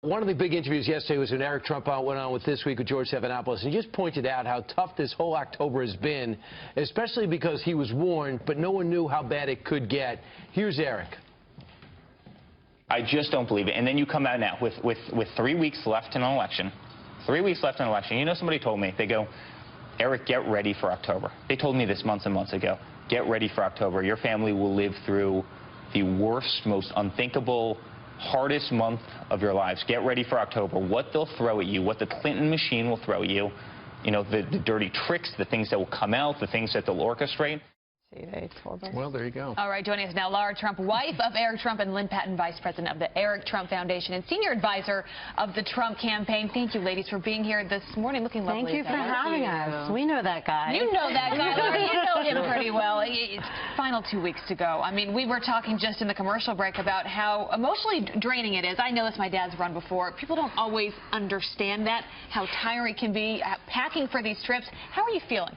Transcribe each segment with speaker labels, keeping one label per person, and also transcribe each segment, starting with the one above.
Speaker 1: One of the big interviews yesterday was when Lara Trump went on with This Week with George Stephanopoulos, and he just pointed out how tough this whole October has been, especially because he was warned, but no one knew how bad it could get. Here's Eric.
Speaker 2: I just don't believe it. And then you come out now with 3 weeks left in an election. 3 weeks left in an election. You know, somebody told me, they go, Eric, get ready for October. They told me this months and months ago. Get ready for October. Your family will live through the worst, most unthinkable, hardest month of your lives. Get ready for October. What they'll throw at you, what the Clinton machine will throw at you, you know, the dirty tricks, the things that will come out, the things that they'll orchestrate.
Speaker 1: Well, there you go.
Speaker 3: All right, joining us now, Lara Trump, wife of Eric Trump, and Lynne Patton, vice president of the Eric Trump Foundation and senior advisor of the Trump campaign. Thank you, ladies, for being here this morning. Looking lovely.
Speaker 4: Thank you for having us. We know that guy.
Speaker 3: You know that guy, Lara. You know him pretty well. It's final 2 weeks to go. I mean, we were talking just in the commercial break about how emotionally draining it is. I know this, my dad's run before. People don't always understand that, how tiring it can be, packing for these trips. How are you feeling?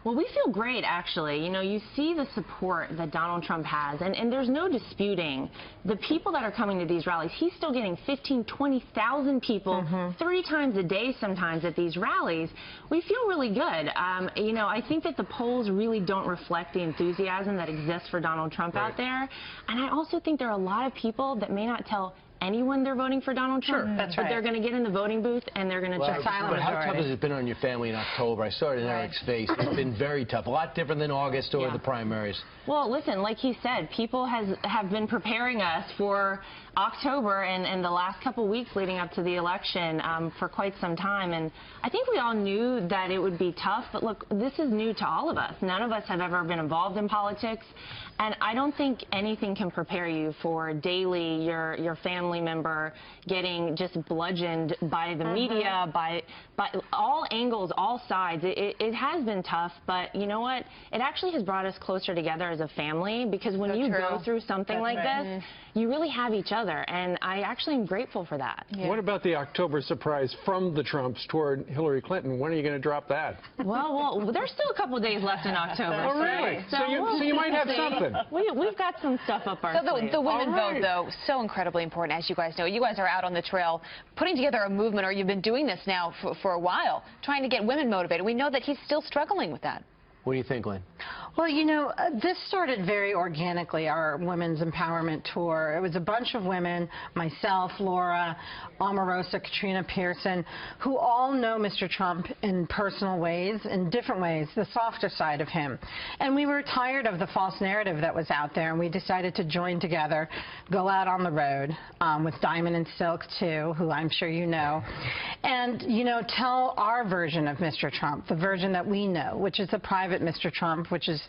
Speaker 4: Well, we feel great, actually. You know, you see the support that Donald Trump has, and there's no disputing the people that are coming to these rallies. He's still getting 15,000, 20,000 people 3 times a day sometimes at these rallies. We feel really good. You know, I think that the polls really don't reflect the enthusiasm that exists for Donald Trump out there. And I also think there are a lot of people that may not tell anyone they're voting for Donald Trump, but they're going to get in the voting booth and they're going to check silent
Speaker 1: majority.
Speaker 4: But
Speaker 1: how tough has it been on your family in October? I saw it in Eric's face. It's been very tough. A lot different than August or the primaries.
Speaker 4: Well, listen, like he said, people have been preparing us for October and the last couple weeks leading up to the election for quite some time. And I think we all knew that it would be tough. But look, this is new to all of us. None of us have ever been involved in politics. And I don't think anything can prepare you for daily your family member getting just bludgeoned by the media, by all angles, all sides. It has been tough, but you know what? It actually has brought us closer together as a family, because when you go through something like this, you really have each other, and I actually am grateful for that.
Speaker 5: What about the October surprise from the Trumps toward Hillary Clinton? When are you going to drop that?
Speaker 4: Well, there's still a couple days left in October.
Speaker 5: Oh, really? So you might have something.
Speaker 4: We've got some stuff up our sleeve.
Speaker 3: The women vote, though, so incredibly important, as you guys know. You guys are out on the trail putting together a movement, or you've been doing this now for a while, trying to get women motivated. We know that he's still struggling with that.
Speaker 1: What do you think, Lynne?
Speaker 6: Well, you know, this started very organically, our Women's Empowerment Tour. It was a bunch of women, myself, Laura, Omarosa, Katrina Pearson, who all know Mr. Trump in personal ways, in different ways, the softer side of him. And we were tired of the false narrative that was out there, and we decided to join together, go out on the road with Diamond and Silk, too, who I'm sure you know, and, you know, tell our version of Mr. Trump, the version that we know, which is the private Mr. Trump, which is,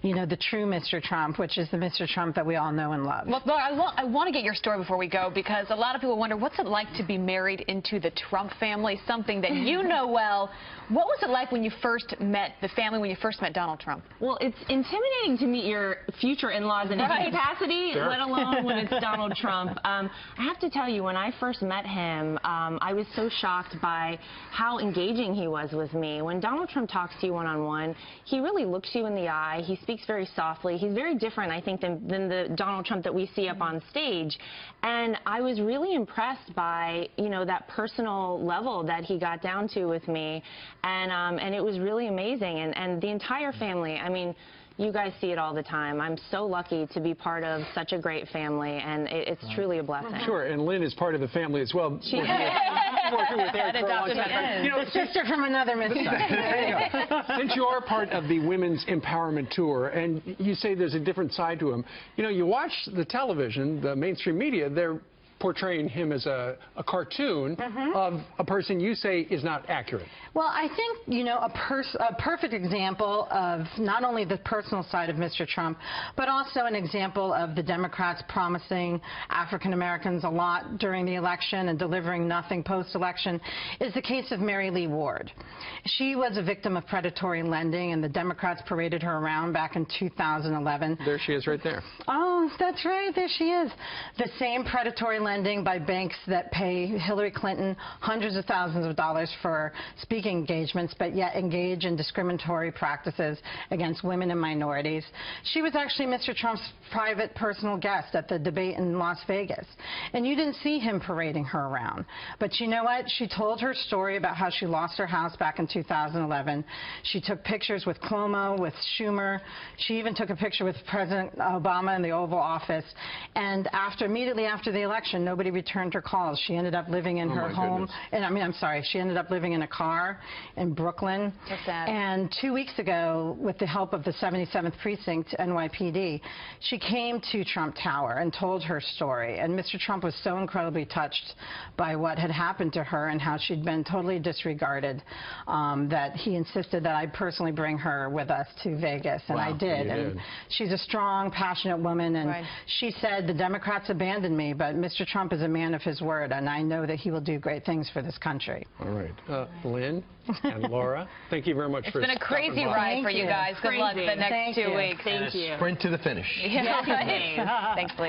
Speaker 6: you know, the true Mr. Trump, which is the Mr. Trump that we all know and love.
Speaker 3: Well, I want to get your story before we go, because a lot of people wonder, what's it like to be married into the Trump family, something that you know well. What was it like when you first met the family, when you first met Donald Trump?
Speaker 4: Well, it's intimidating to meet your future in-laws in any capacity, let alone when it's Donald Trump. I have to tell you, when I first met him, I was so shocked by how engaging he was with me. When Donald Trump talks to you one-on-one, he really looks you in the eye. He speaks very softly. He's very different, I think, than the Donald Trump that we see up on stage. And I was really impressed by, you know, that personal level that he got down to with me. And it was really amazing. And the entire family, I mean, you guys see it all the time. I'm so lucky to be part of such a great famly, and it's truly a blessing.
Speaker 5: Sure, and Lynne is part of the family as well. Working with Eric for a long time. You know,
Speaker 6: Sister from another mister.
Speaker 5: Since you are part of the Women's Empowerment Tour, and you say there's a different side to him, you know, you watch the television, the mainstream media, they're portraying him as a cartoon of a person you say is not accurate.
Speaker 6: Well, I think, you know, a perfect example of not only the personal side of Mr. Trump, but also an example of the Democrats promising African Americans a lot during the election and delivering nothing post-election is the case of Mary Lee Ward. She was a victim of predatory lending, and the Democrats paraded her around back in 2011.
Speaker 5: There she is right there.
Speaker 6: Oh, that's right. There she is. The same predatory lending by banks that pay Hillary Clinton hundreds of thousands of dollars for speaking engagements, but yet engage in discriminatory practices against women and minorities. She was actually Mr. Trump's private personal guest at the debate in Las Vegas, and you didn't see him parading her around. But you know what? She told her story about how she lost her house back in 2011. She took pictures with Cuomo, with Schumer. She even took a picture with President Obama in the Oval Office. And immediately after the election, nobody returned her calls. She ended up living in her home. And I'm sorry, she ended up living in a car in Brooklyn.
Speaker 3: That's sad.
Speaker 6: And 2 weeks ago, with the help of the 77th Precinct NYPD, she came to Trump Tower and told her story. And Mr. Trump was so incredibly touched by what had happened to her and how she'd been totally disregarded that he insisted that I personally bring her with us to Vegas. And I did. And she's a strong, passionate woman. And she said, the Democrats abandoned me, but Mr. Trump is a man of his word, and I know that he will do great things for this country.
Speaker 5: All right. Lynne and Laura, thank you very much for
Speaker 3: It's been a crazy ride for you guys. Good luck the next 2 weeks.
Speaker 4: Thank you.
Speaker 1: Sprint to the finish.
Speaker 3: Yeah, thanks, Lynne.